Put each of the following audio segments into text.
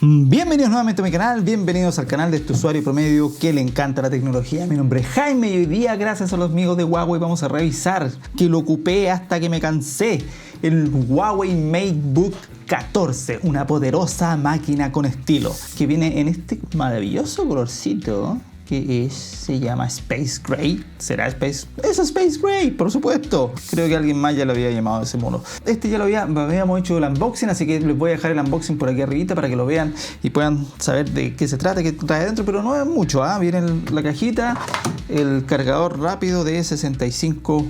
Bienvenidos nuevamente a mi canal, bienvenidos al canal de este usuario promedio que le encanta la tecnología. Mi nombre es Jaime y hoy día, gracias a los amigos de Huawei, vamos a revisar, que lo ocupé hasta que me cansé, el Huawei MateBook 14, una poderosa máquina con estilo, que viene en este maravilloso colorcito que se llama Space Gray. ¿Será Space? ¡Es Space Gray! Por supuesto. Creo que alguien más ya lo había llamado ese mono. Este ya lo habíamos hecho el unboxing, así que les voy a dejar el unboxing por aquí arribita para que lo vean y puedan saber de qué se trata, qué trae dentro, pero no es mucho, ¿ah? Viene la cajita, el cargador rápido de 65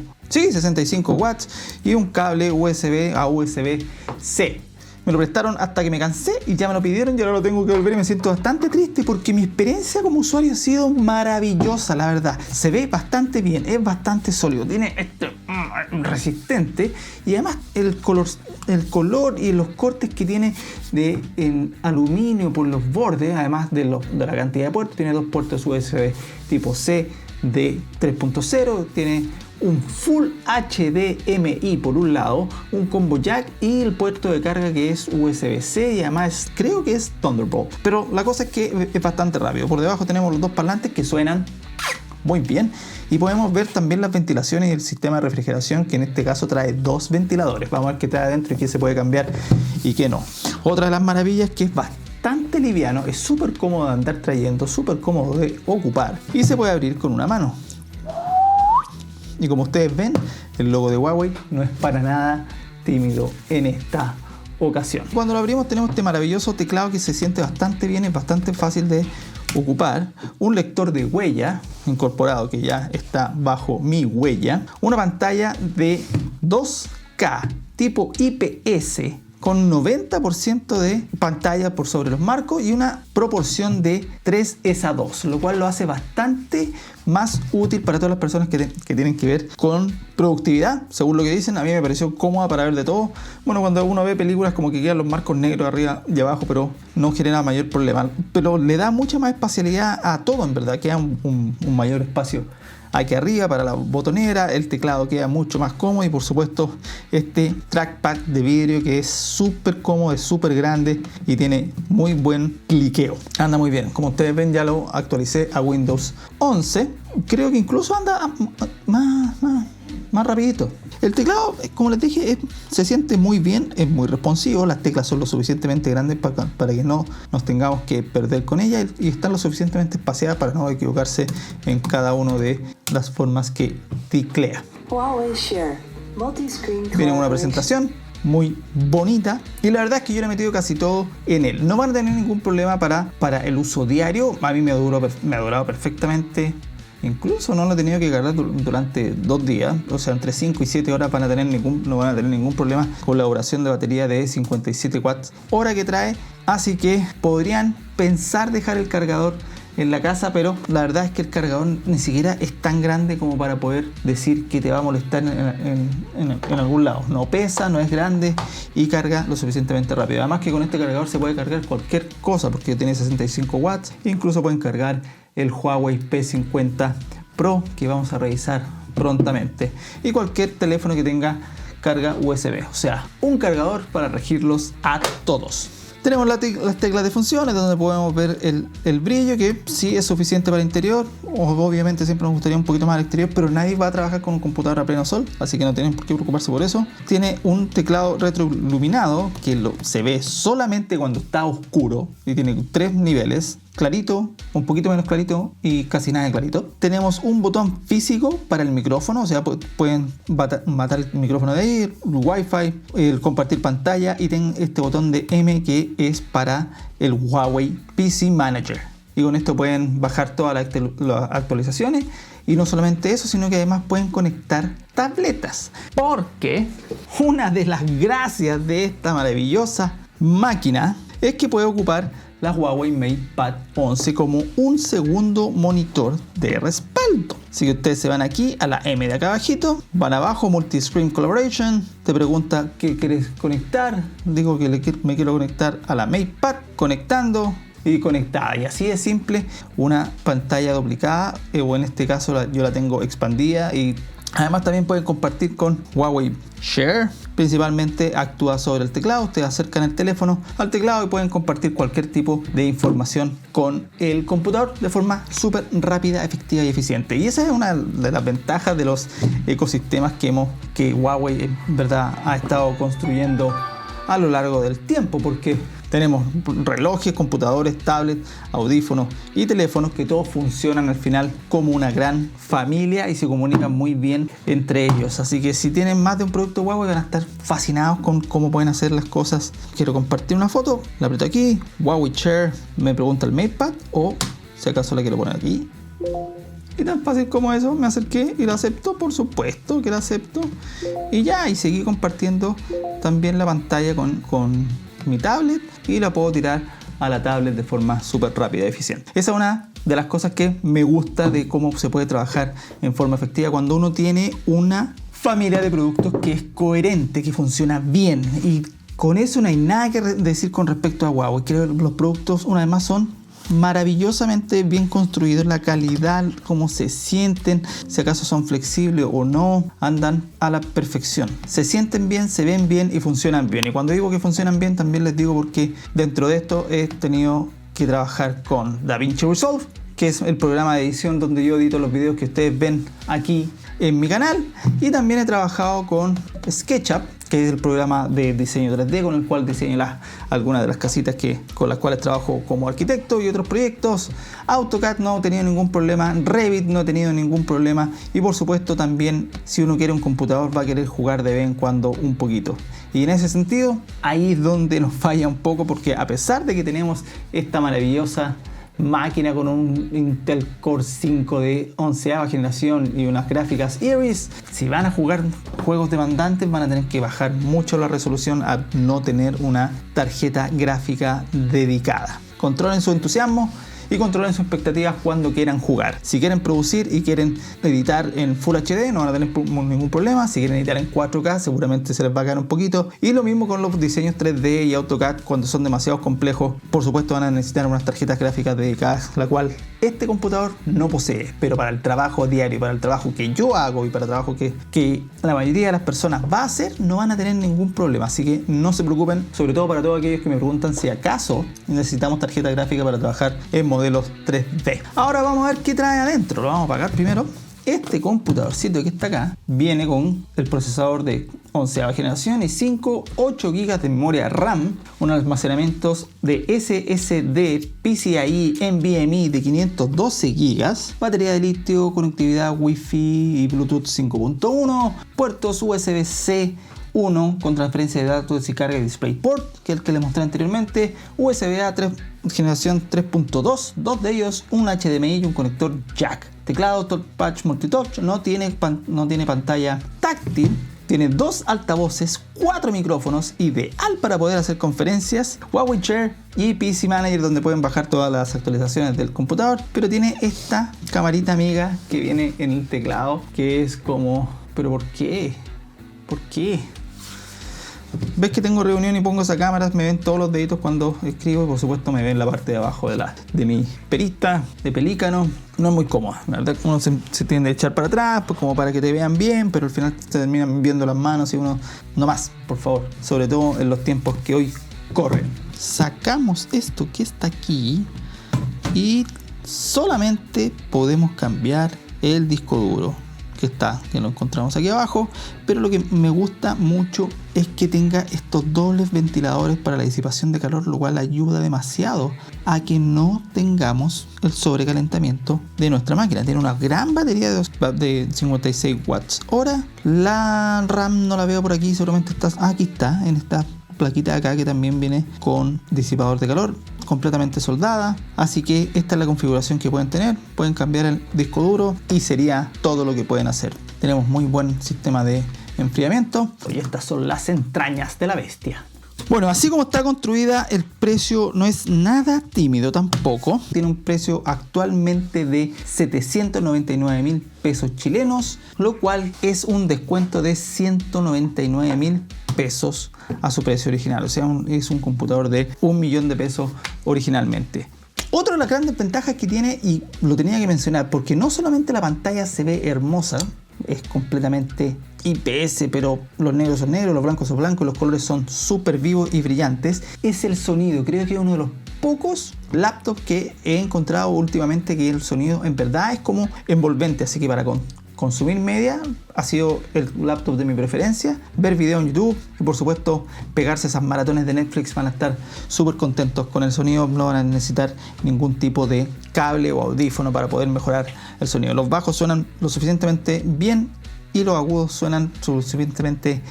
watts y un cable USB a USB-C. Me lo prestaron hasta que me cansé y ya me lo pidieron y ahora lo tengo que volver y me siento bastante triste porque mi experiencia como usuario ha sido maravillosa, la verdad. Se ve bastante bien, es bastante sólido, tiene resistente y además el color y los cortes que tiene en aluminio por los bordes, además de la cantidad de puertos, tiene dos puertos USB tipo C de 3.0, tiene un Full HDMI por un lado, un combo jack y el puerto de carga que es USB-C y además creo que es Thunderbolt. Pero la cosa es que es bastante rápido. Por debajo tenemos los dos parlantes que suenan muy bien y podemos ver también las ventilaciones y el sistema de refrigeración, que en este caso trae dos ventiladores. Vamos a ver qué trae adentro y qué se puede cambiar y qué no. Otra de las maravillas es que es bastante liviano, es súper cómodo de andar trayendo, súper cómodo de ocupar y se puede abrir con una mano. Y como ustedes ven, el logo de Huawei no es para nada tímido en esta ocasión. Cuando lo abrimos tenemos este maravilloso teclado que se siente bastante bien, es bastante fácil de ocupar. Un lector de huella incorporado que ya está bajo mi huella. Una pantalla de 2K tipo IPS con 90% de pantalla por sobre los marcos y una proporción de 3:2, lo cual lo hace bastante más útil para todas las personas que tienen que ver con productividad, según lo que dicen. A mí me pareció cómoda para ver de todo. Bueno, cuando uno ve películas como que quedan los marcos negros arriba y abajo, pero no genera mayor problema. Pero le da mucha más espacialidad a todo, en verdad, queda un mayor espacio aquí arriba para la botonera, el teclado queda mucho más cómodo y por supuesto este trackpad de vidrio que es súper cómodo, es súper grande y tiene muy buen cliqueo. Anda muy bien, como ustedes ven ya lo actualicé a Windows 11, creo que incluso anda más rapidito. El teclado, como les dije, se siente muy bien, es muy responsivo, las teclas son lo suficientemente grandes para que no nos tengamos que perder con ellas y están lo suficientemente espaciadas para no equivocarse en cada una de las formas que teclea. Viene una presentación muy bonita y la verdad es que yo le he metido casi todo en él. No van a tener ningún problema para el uso diario. A mí me ha durado perfectamente. Incluso no lo he tenido que cargar durante 2 días, o sea, entre 5 y 7 horas no van a tener ningún problema con la duración de batería de 57 watts hora que trae, así que podrían pensar dejar el cargador en la casa, pero la verdad es que el cargador ni siquiera es tan grande como para poder decir que te va a molestar en algún lado. No pesa, no es grande y carga lo suficientemente rápido. Además que con este cargador se puede cargar cualquier cosa porque tiene 65 watts, incluso pueden cargar el Huawei P50 Pro que vamos a revisar prontamente y cualquier teléfono que tenga carga USB, o sea, un cargador para regirlos a todos. Tenemos las teclas de funciones donde podemos ver el brillo, que sí es suficiente para el interior. Obviamente siempre nos gustaría un poquito más al exterior, pero nadie va a trabajar con un computador a pleno sol, así que no tienen por qué preocuparse por eso. Tiene un teclado retroiluminado que se ve solamente cuando está oscuro y tiene 3 niveles. Clarito, un poquito menos clarito y casi nada de clarito. Tenemos un botón físico para el micrófono, o sea, pueden matar el micrófono de ahí, el Wi-Fi, el compartir pantalla y tienen este botón de M que es para el Huawei PC Manager. Y con esto pueden bajar todas las actualizaciones y no solamente eso, sino que además pueden conectar tabletas. Porque una de las gracias de esta maravillosa máquina es que puede ocupar la Huawei MatePad 11 como un segundo monitor de respaldo. Así que ustedes se van aquí a la M de acá abajito, van abajo, Multi-Screen Collaboration, te pregunta qué quieres conectar, digo que me quiero conectar a la MatePad, conectando y conectada, y así de simple, una pantalla duplicada, o en este caso yo la tengo expandida y además también pueden compartir con Huawei Share, principalmente actúa sobre el teclado. Ustedes acercan el teléfono al teclado y pueden compartir cualquier tipo de información con el computador de forma súper rápida, efectiva y eficiente. Y esa es una de las ventajas de los ecosistemas que Huawei en verdad ha estado construyendo a lo largo del tiempo, porque tenemos relojes, computadores, tablets, audífonos y teléfonos que todos funcionan al final como una gran familia y se comunican muy bien entre ellos. Así que si tienen más de un producto Huawei van a estar fascinados con cómo pueden hacer las cosas. Quiero compartir una foto, la aprieto aquí, Huawei Share, me pregunta el MatePad o si acaso la quiero poner aquí. Y tan fácil como eso, me acerqué y lo acepto, por supuesto que lo acepto. Y ya, y seguí compartiendo también la pantalla con mi tablet y la puedo tirar a la tablet de forma súper rápida y eficiente. Esa es una de las cosas que me gusta de cómo se puede trabajar en forma efectiva cuando uno tiene una familia de productos que es coherente, que funciona bien. Y con eso no hay nada que decir con respecto a Huawei. Creo que los productos, una vez más, son maravillosamente bien construidos, la calidad, cómo se sienten, si acaso son flexibles o no, andan a la perfección. Se sienten bien, se ven bien y funcionan bien. Y cuando digo que funcionan bien, también les digo porque dentro de esto he tenido que trabajar con DaVinci Resolve, que es el programa de edición donde yo edito los videos que ustedes ven aquí en mi canal, y también he trabajado con SketchUp, que es el programa de diseño 3D con el cual diseño algunas de las casitas con las cuales trabajo como arquitecto y otros proyectos. AutoCAD no he tenido ningún problema, Revit no he tenido ningún problema, y por supuesto también si uno quiere un computador va a querer jugar de vez en cuando un poquito. Y en ese sentido, ahí es donde nos falla un poco, porque a pesar de que tenemos esta maravillosa máquina con un Intel Core 5 de 11ª generación y unas gráficas Iris, si van a jugar juegos demandantes van a tener que bajar mucho la resolución a no tener una tarjeta gráfica dedicada. Controlen su entusiasmo y controlen sus expectativas cuando quieran jugar. Si quieren producir y quieren editar en Full HD no van a tener ningún problema. Si quieren editar en 4K seguramente se les va a caer un poquito. Y lo mismo con los diseños 3D y AutoCAD cuando son demasiado complejos. Por supuesto van a necesitar unas tarjetas gráficas dedicadas, la cual este computador no posee. Pero para el trabajo diario, para el trabajo que yo hago y para el trabajo que la mayoría de las personas va a hacer, no van a tener ningún problema. Así que no se preocupen, sobre todo para todos aquellos que me preguntan si acaso necesitamos tarjeta gráfica para trabajar en modelos 3D. Ahora vamos a ver qué trae adentro. Lo vamos a apagar primero. Este computadorcito que está acá viene con el procesador de 11ª generación y 8 GB de memoria RAM, unos almacenamientos de SSD PCIe NVMe de 512 GB, batería de litio, conectividad Wi-Fi y Bluetooth 5.1, puertos USB-C 1 con transferencia de datos y carga de DisplayPort, que es el que les mostré anteriormente, USB-A generación 3.2, dos de ellos, un HDMI y un conector jack. Teclado Touchpad Multitouch, no tiene pantalla táctil, tiene 2 altavoces, 4 micrófonos, ideal para poder hacer conferencias, Huawei Share y PC Manager donde pueden bajar todas las actualizaciones del computador, pero tiene esta camarita amiga que viene en el teclado que es como, ¿pero por qué? ¿Por qué? Ves que tengo reunión y pongo esa cámara, me ven todos los deditos cuando escribo y por supuesto me ven la parte de abajo de mi perita de pelícano. No es muy cómoda, la verdad uno se tiende a echar para atrás pues como para que te vean bien, pero al final se terminan viendo las manos y uno no más, por favor, sobre todo en los tiempos que hoy corren. Sacamos esto que está aquí y solamente podemos cambiar el disco duro que lo encontramos aquí abajo, pero lo que me gusta mucho es que tenga estos dobles ventiladores para la disipación de calor, lo cual ayuda demasiado a que no tengamos el sobrecalentamiento de nuestra máquina. Tiene una gran batería de 56 watts hora. La RAM no la veo por aquí, seguramente está aquí, está en esta plaquita de acá que también viene con disipador de calor, completamente soldada, así que esta es la configuración que pueden tener. Pueden cambiar el disco duro y sería todo lo que pueden hacer. Tenemos muy buen sistema de enfriamiento y estas son las entrañas de la bestia. Bueno, así como está construida, el precio no es nada tímido tampoco. Tiene un precio actualmente de 799.000 pesos chilenos, lo cual es un descuento de 199.000 pesos a su precio original. O sea, es un computador de 1 millón de pesos originalmente. Otra de las grandes ventajas que tiene, y lo tenía que mencionar, porque no solamente la pantalla se ve hermosa, es completamente IPS, pero los negros son negros, los blancos son blancos, los colores son súper vivos y brillantes. Es el sonido, creo que es uno de los pocos laptops que he encontrado últimamente que el sonido en verdad es como envolvente, así que para consumir media ha sido el laptop de mi preferencia. Ver videos en YouTube y por supuesto pegarse esas maratones de Netflix, van a estar súper contentos con el sonido, no van a necesitar ningún tipo de cable o audífono para poder mejorar el sonido. Los bajos suenan lo suficientemente bien y los agudos suenan lo suficientemente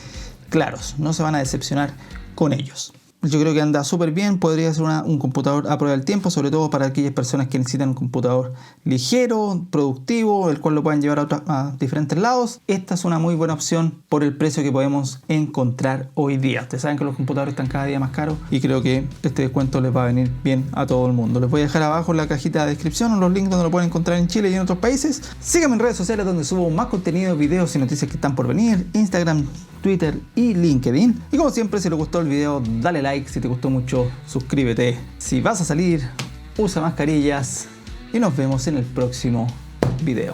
claros, no se van a decepcionar con ellos. Yo creo que anda súper bien, podría ser un computador a prueba del tiempo, sobre todo para aquellas personas que necesitan un computador ligero, productivo, el cual lo puedan llevar a diferentes lados. Esta es una muy buena opción por el precio que podemos encontrar hoy día. Ustedes saben que los computadores están cada día más caros y creo que este descuento les va a venir bien a todo el mundo. Les voy a dejar abajo en la cajita de descripción los links donde lo pueden encontrar en Chile y en otros países. Síganme en redes sociales donde subo más contenido, videos y noticias que están por venir, Instagram, Twitter y LinkedIn. Y como siempre, si les gustó el video, dale like. Si te gustó mucho, suscríbete. Si vas a salir, usa mascarillas. Y nos vemos en el próximo video.